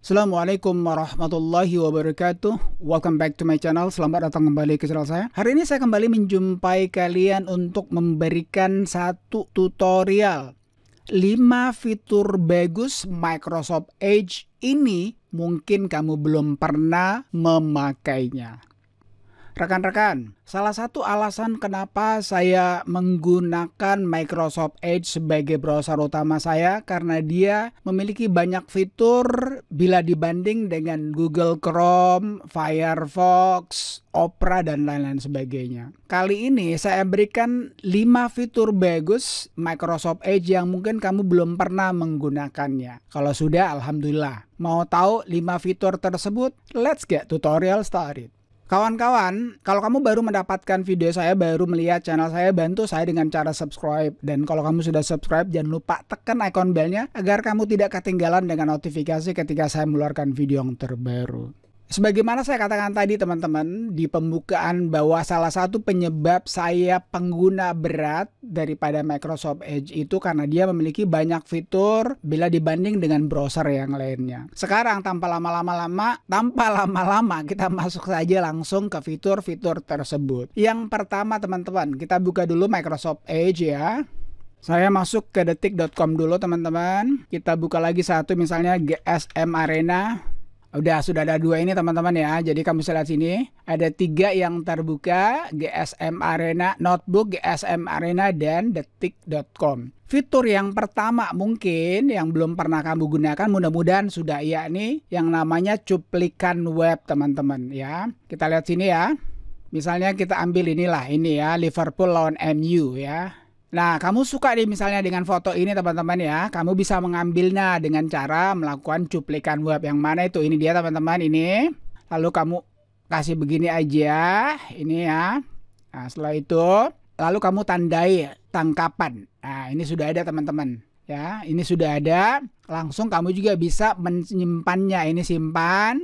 Assalamualaikum warahmatullahi wabarakatuh. Welcome back to my channel. Selamat datang kembali ke channel saya. Hari ini saya kembali menjumpai kalian untuk memberikan satu tutorial 5 fitur bagus Microsoft Edge. Ini mungkin kamu belum pernah memakainya. Rekan-rekan, salah satu alasan kenapa saya menggunakan Microsoft Edge sebagai browser utama saya karena dia memiliki banyak fitur bila dibanding dengan Google Chrome, Firefox, Opera, dan lain-lain sebagainya. Kali ini saya berikan 5 fitur bagus Microsoft Edge yang mungkin kamu belum pernah menggunakannya. Kalau sudah, alhamdulillah. Mau tahu 5 fitur tersebut? Let's get tutorial started. Kawan-kawan, kalau kamu baru mendapatkan video saya, baru melihat channel saya, bantu saya dengan cara subscribe. Dan kalau kamu sudah subscribe, jangan lupa tekan icon belnya agar kamu tidak ketinggalan dengan notifikasi ketika saya mengeluarkan video yang terbaru. Sebagaimana saya katakan tadi teman-teman di pembukaan bahwa salah satu penyebab saya pengguna berat daripada Microsoft Edge itu karena dia memiliki banyak fitur bila dibanding dengan browser yang lainnya. Sekarang tanpa lama-lama kita masuk saja langsung ke fitur-fitur tersebut. Yang pertama teman-teman, kita buka dulu Microsoft Edge ya. Saya masuk ke detik.com dulu teman-teman. Kita buka lagi satu misalnya GSM Arena. Sudah ada 2 ini teman-teman ya. Jadi kamu bisa lihat sini ada 3 yang terbuka, GSM Arena Notebook, GSM Arena, dan detik.com. Fitur yang pertama mungkin yang belum pernah kamu gunakan, mudah-mudahan sudah iya nih, yang namanya cuplikan web teman-teman ya. Kita lihat sini ya. Misalnya kita ambil inilah ini ya, Liverpool lawan MU ya. Nah, kamu suka nih misalnya dengan foto ini teman-teman ya. Kamu bisa mengambilnya dengan cara melakukan cuplikan web. Yang mana itu? Ini dia teman-teman ini. Lalu kamu kasih begini aja. Ini ya. Nah, setelah itu lalu kamu tandai tangkapan. Nah, ini sudah ada teman-teman. Ya, ini sudah ada. Langsung kamu juga bisa menyimpannya. Ini simpan.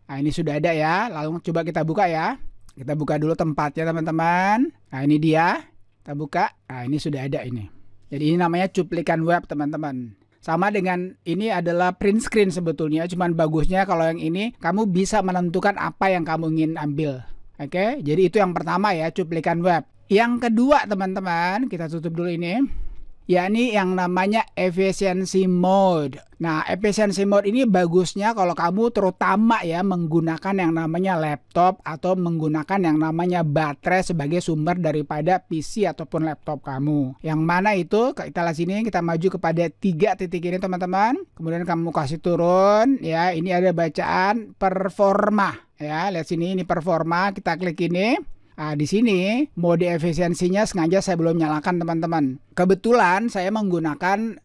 Nah, ini sudah ada ya. Lalu coba kita buka ya. Kita buka dulu tempatnya teman-teman. Nah, ini dia. Kita buka, nah ini sudah ada ini. Jadi ini namanya cuplikan web teman-teman. Sama dengan ini adalah print screen sebetulnya. Cuman bagusnya kalau yang ini kamu bisa menentukan apa yang kamu ingin ambil. Oke, jadi itu yang pertama ya, cuplikan web. Yang kedua teman-teman, kita tutup dulu ini. Yakni yang namanya efficiency mode. Nah, efficiency mode ini bagusnya kalau kamu terutama ya menggunakan yang namanya laptop atau menggunakan yang namanya baterai sebagai sumber daripada PC ataupun laptop kamu. Yang mana itu kita lihat sini, kita maju kepada 3 titik ini teman-teman. Kemudian kamu kasih turun ya, ini ada bacaan performa ya. Lihat sini, ini performa, kita klik ini. Nah, di sini mode efisiensinya sengaja saya belum nyalakan teman-teman. Kebetulan saya menggunakan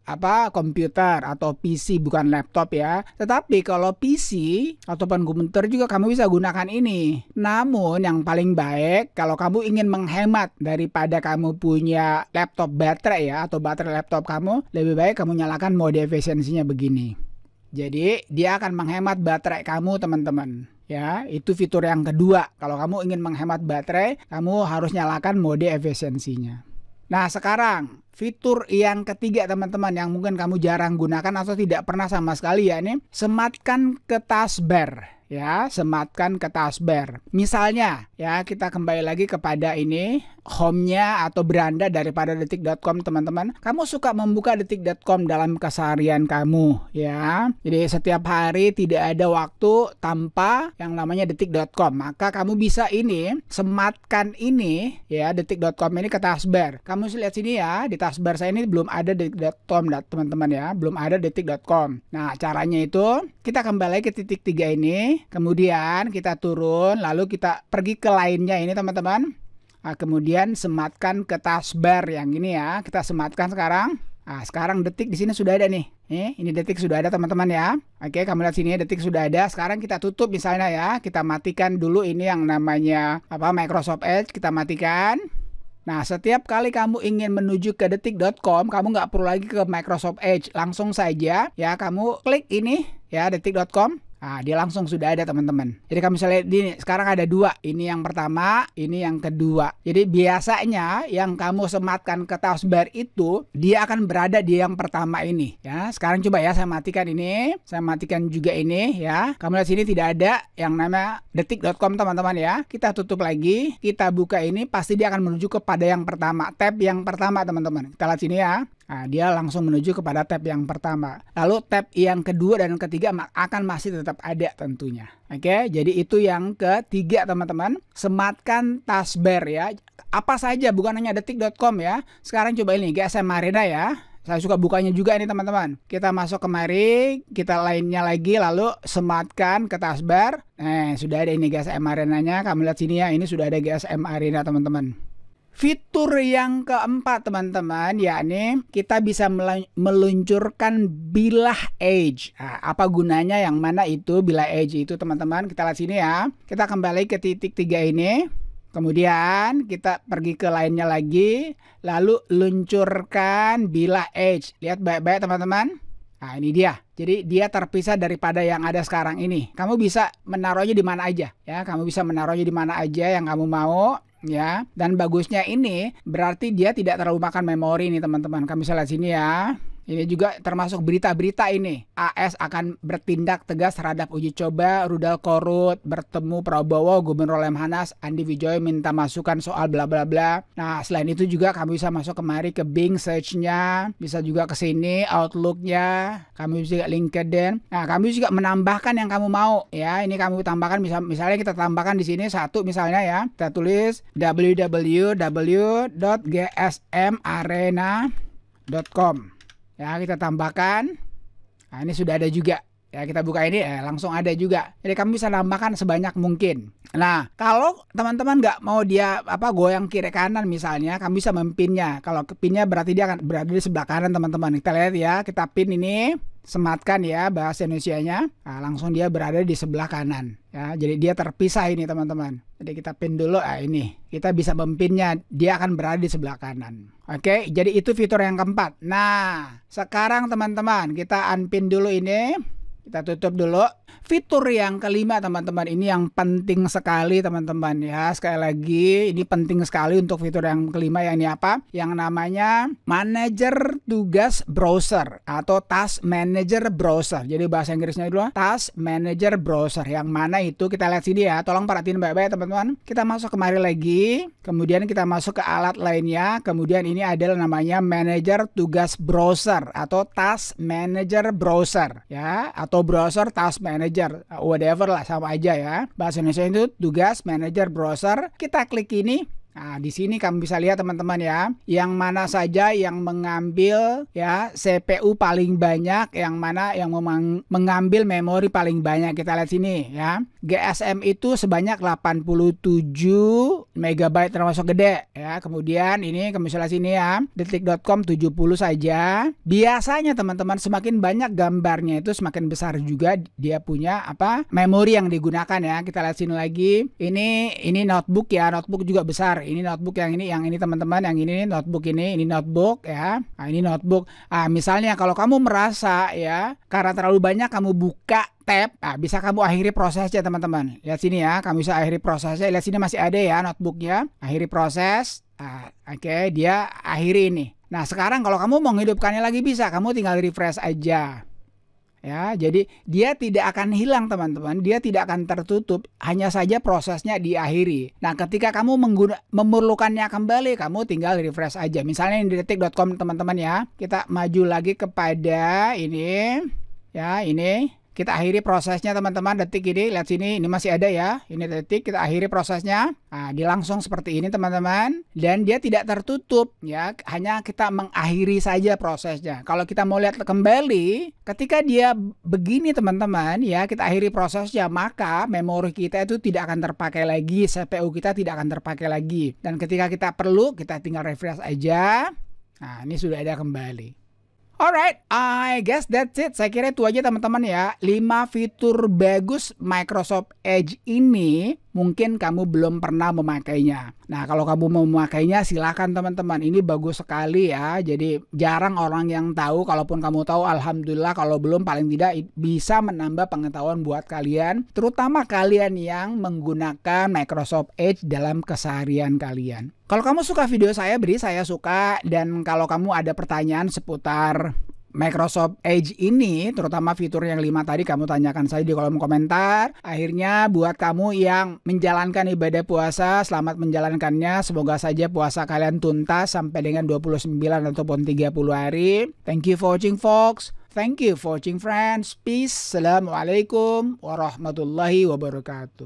komputer atau PC bukan laptop ya. Tetapi kalau PC ataupun komputer juga kamu bisa gunakan ini. Namun yang paling baik kalau kamu ingin menghemat daripada kamu punya laptop baterai ya atau baterai laptop kamu, lebih baik kamu nyalakan mode efisiensinya begini. Jadi dia akan menghemat baterai kamu teman-teman. Ya, itu fitur yang kedua. Kalau kamu ingin menghemat baterai, kamu harus nyalakan mode efisiensinya. Nah, sekarang fitur yang ketiga teman-teman yang mungkin kamu jarang gunakan atau tidak pernah sama sekali ya, ini sematkan ke taskbar. Ya, sematkan ke taskbar. Misalnya ya, kita kembali lagi kepada ini home-nya atau beranda daripada detik.com teman-teman. Kamu suka membuka detik.com dalam keseharian kamu ya. Jadi setiap hari tidak ada waktu tanpa yang namanya detik.com. Maka kamu bisa ini sematkan ini ya, detik.com ini ke taskbar. Kamu lihat sini ya, di taskbar saya ini belum ada detik.com teman-teman ya, belum ada detik.com. Nah, caranya itu kita kembali ke titik 3 ini. Kemudian kita turun, lalu kita pergi ke lainnya ini teman-teman. Nah, kemudian sematkan ke taskbar yang ini ya. Kita sematkan sekarang. Nah, sekarang detik di sini sudah ada nih. Ini detik sudah ada teman-teman ya. Oke, kamu lihat sini detik sudah ada. Sekarang kita tutup misalnya ya. Kita matikan dulu ini yang namanya Microsoft Edge. Kita matikan. Nah, setiap kali kamu ingin menuju ke detik.com, kamu nggak perlu lagi ke Microsoft Edge. Langsung saja ya kamu klik ini ya, detik.com. Nah, dia langsung sudah ada teman-teman. Jadi kalau misalnya ini sekarang ada dua, ini yang pertama, ini yang kedua. Jadi biasanya yang kamu sematkan ke taskbar itu dia akan berada di yang pertama ini. Ya, sekarang coba ya saya matikan ini, saya matikan juga ini ya. Kamu lihat sini tidak ada yang namanya detik.com teman-teman ya. Kita tutup lagi, kita buka ini, pasti dia akan menuju kepada yang pertama, tab yang pertama teman-teman. Kita lihat sini ya. Nah, dia langsung menuju kepada tab yang pertama. Lalu tab yang kedua dan ketiga akan masih tetap ada tentunya. Oke, jadi itu yang ketiga teman-teman. Sematkan taskbar ya. Apa saja, bukan hanya detik.com ya. Sekarang coba ini GSM Arena ya. Saya suka bukanya juga ini teman-teman. Kita masuk kemari, kita lainnya lagi, lalu sematkan ke taskbar. Nah, sudah ada ini GSM Arena-nya. Kamu lihat sini ya, ini sudah ada GSM Arena teman-teman. Fitur yang keempat teman-teman, yakni kita bisa meluncurkan bilah edge. Nah, apa gunanya, yang mana itu bilah edge itu teman-teman? Kita lihat sini ya. Kita kembali ke titik 3 ini. Kemudian kita pergi ke lainnya lagi, lalu luncurkan bilah edge. Lihat baik-baik teman-teman. Nah, ini dia. Jadi dia terpisah daripada yang ada sekarang ini. Kamu bisa menaruhnya di mana aja ya. Kamu bisa menaruhnya di mana aja yang kamu mau. Ya, dan bagusnya ini berarti dia tidak terlalu makan memori nih teman-teman. Kami bisa lihat sini ya. Ini juga termasuk berita-berita ini. AS akan bertindak tegas terhadap uji coba rudal Korut, bertemu Prabowo, Gubernur Lemhanas, Andi Wijoyo minta masukan soal bla bla bla. Nah, selain itu juga kamu bisa masuk kemari ke Bing search-nya, bisa juga ke sini Outlook-nya, kamu bisa LinkedIn. Nah, kamu juga menambahkan yang kamu mau ya. Ini kamu tambahkan, misalnya kita tambahkan di sini satu misalnya ya. Kita tulis www.gsmarena.com. Ya, kita tambahkan. Nah, ini sudah ada juga. Ya, kita buka ini langsung ada juga. Jadi kamu bisa nambahkan sebanyak mungkin. Nah, kalau teman-teman nggak mau dia goyang kiri kanan misalnya, kamu bisa mempinnya. Kalau pinnya berarti dia akan berada di sebelah kanan teman-teman. Kita lihat ya, kita pin ini, sematkan ya bahasa Indonesianya. Nah, langsung dia berada di sebelah kanan. Ya, jadi dia terpisah ini teman-teman. Jadi kita pin dulu, ini kita bisa mempinnya, dia akan berada di sebelah kanan. Oke, jadi itu fitur yang keempat. Nah, sekarang teman-teman kita unpin dulu ini. Kita tutup dulu. Fitur yang kelima teman-teman, ini yang penting sekali teman-teman ya. Sekali lagi ini penting sekali untuk fitur yang kelima, yang ini apa? Yang namanya Manager Tugas Browser atau Task Manager Browser. Jadi bahasa Inggrisnya itu Task Manager Browser. Yang mana itu kita lihat sini ya. Tolong perhatiin baik-baik teman-teman. Kita masuk kemari lagi. Kemudian kita masuk ke alat lainnya. Kemudian ini adalah namanya Manager Tugas Browser atau Task Manager Browser ya, atau Browser Task Manager, whatever lah, sama aja ya. Bahasa Indonesia itu Tugas Manager Browser. Kita klik ini. Nah, di sini kamu bisa lihat teman-teman ya, yang mana saja yang mengambil ya CPU paling banyak, yang mana yang mengambil memori paling banyak. Kita lihat sini ya. GSM itu sebanyak 87 MB termasuk gede ya. Kemudian ini kamu bisa lihat sini ya, detik.com 70 saja. Biasanya teman-teman semakin banyak gambarnya itu semakin besar juga dia punya memori yang digunakan ya. Kita lihat sini lagi. Ini notebook ya, notebook juga besar. Ini notebook yang ini teman-teman, yang ini notebook ini notebook ya. Nah, ini notebook. Misalnya kalau kamu merasa ya karena terlalu banyak kamu buka tab, bisa kamu akhiri prosesnya teman-teman. Lihat sini ya, kamu bisa akhiri prosesnya. Lihat sini masih ada ya notebooknya. Akhiri proses. Oke, dia akhiri ini. Nah, sekarang kalau kamu mau menghidupkannya lagi bisa, kamu tinggal refresh aja. Ya, jadi dia tidak akan hilang teman-teman, dia tidak akan tertutup, hanya saja prosesnya diakhiri. Nah, ketika kamu memerlukannya kembali, kamu tinggal refresh aja. Misalnya di detik.com teman-teman ya, kita maju lagi kepada ini, ya ini. Kita akhiri prosesnya teman-teman, detik ini, lihat sini, ini masih ada ya, ini detik, kita akhiri prosesnya. Nah, dia langsung seperti ini teman-teman, dan dia tidak tertutup ya, hanya kita mengakhiri saja prosesnya. Kalau kita mau lihat kembali, ketika dia begini teman-teman ya, kita akhiri prosesnya, maka memori kita itu tidak akan terpakai lagi, CPU kita tidak akan terpakai lagi. Dan ketika kita perlu, kita tinggal refresh aja. Nah, ini sudah ada kembali. Alright, I guess that's it. Saya kira itu aja teman-teman ya. 5 fitur bagus Microsoft Edge ini mungkin kamu belum pernah memakainya. Nah, kalau kamu mau memakainya silakan teman-teman. Ini bagus sekali ya. Jadi jarang orang yang tahu. Kalaupun kamu tahu, alhamdulillah. Kalau belum, paling tidak bisa menambah pengetahuan buat kalian, terutama kalian yang menggunakan Microsoft Edge dalam keseharian kalian. Kalau kamu suka video saya, beri saya suka. Dan kalau kamu ada pertanyaan seputar Microsoft Edge ini, terutama fitur yang 5 tadi, kamu tanyakan saja di kolom komentar. Akhirnya buat kamu yang menjalankan ibadah puasa, selamat menjalankannya. Semoga saja puasa kalian tuntas sampai dengan 29 ataupun 30 hari. Thank you for watching folks. Thank you for watching friends. Peace. Assalamualaikum warahmatullahi wabarakatuh.